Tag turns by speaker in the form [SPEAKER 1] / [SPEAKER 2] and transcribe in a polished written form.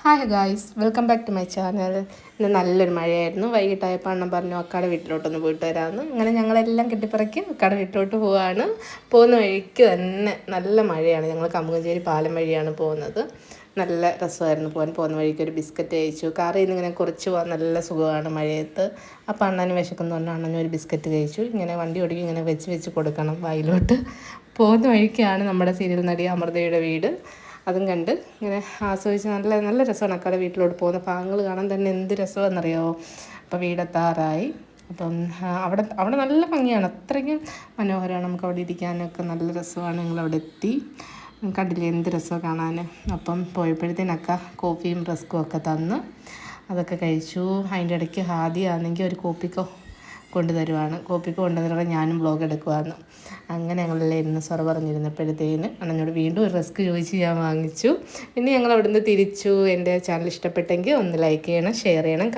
[SPEAKER 1] Hi guys, welcome back to my channel. ഇന്ന് നല്ലൊരു മഴയായിരുന്നു. വൈകിട്ടായപ്പോൾ അണ്ണൻ പറഞ്ഞു അക്കാടെ വീട്ടിലോട്ടൊന്ന് പോയിട്ട് വരാമെന്ന്. അങ്ങനെ ഞങ്ങളെല്ലാം കെട്ടിപ്പറക്കി അക്കാടെ വീട്ടിലോട്ട് പോവാണ്. പോകുന്ന വഴിക്ക് തന്നെ നല്ല മഴയാണ്. ഞങ്ങൾ കമുകഞ്ചേരി പാലം വഴിയാണ് പോകുന്നത്. നല്ല രസമായിരുന്നു പോകുന്ന വഴിക്ക് ഒരു ബിസ്ക്കറ്റ് കഴിച്ചു. കാറിൽ നിന്ന് ഇങ്ങനെ കുറച്ച് പോകാൻ നല്ല സുഖമാണ് മഴയത്ത്. അപ്പോൾ അണ്ണന് വിശക്കുന്നു പറഞ്ഞാൽ അണ്ണന് ഒരു ബിസ്ക്കറ്റ് കഴിച്ചു. ഇങ്ങനെ വണ്ടി ഓടിക്കും ഇങ്ങനെ വെച്ച് കൊടുക്കണം വായിലോട്ട്. പോകുന്ന വഴിക്കാണ് നമ്മുടെ സീരിയൽ നടി അമൃതയുടെ വീട്. അതും കണ്ട് ഇങ്ങനെ ആസ്വദിച്ച് നല്ല രസമാണ്. അക്കാടെ വീട്ടിലോട്ട് പോകുന്ന ഭാഗങ്ങൾ കാണാൻ തന്നെ എന്ത് രസമാണെന്നറിയാമോ. അപ്പോൾ വീടെത്താറായി. അപ്പം അവിടെ നല്ല ഭംഗിയാണ്, അത്രയ്ക്കും മനോഹരമാണ്. നമുക്ക് അവിടെ ഇരിക്കാനൊക്കെ നല്ല രസമാണ്. ഞങ്ങളവിടെ എത്തി. കണ്ടില്ലേ എന്ത് രസമാണ് കാണാൻ. അപ്പം പോയപ്പോഴത്തേനൊക്കെ കോഫിയും റസ്ക്കും ഒക്കെ തന്ന് അതൊക്കെ കഴിച്ചു. അതിൻ്റെ ഇടയ്ക്ക് ഹാദിയാണെങ്കിൽ ഒരു കോപ്പിക്കോ കൊണ്ടുതരുവാണ്. കോപ്പിക്ക് കൊണ്ടുവന്നിട്ട് ഞാനും വ്ളോഗ് എടുക്കുവാന്ന്. അങ്ങനെ ഞങ്ങളെല്ലാം ഇരുന്ന് സൊറ പറഞ്ഞിരുന്നപ്പോഴത്തേന് അണ്ണനോട് വീണ്ടും ഒരു റസ്ക് ചോദിച്ച് ഞാൻ വാങ്ങിച്ചു. പിന്നെ ഞങ്ങൾ അവിടുന്ന് തിരിച്ചു. എൻ്റെ ചാനൽ ഇഷ്ടപ്പെട്ടെങ്കിൽ ഒന്ന് ലൈക്ക് ചെയ്യണം, ഷെയർ ചെയ്യണം.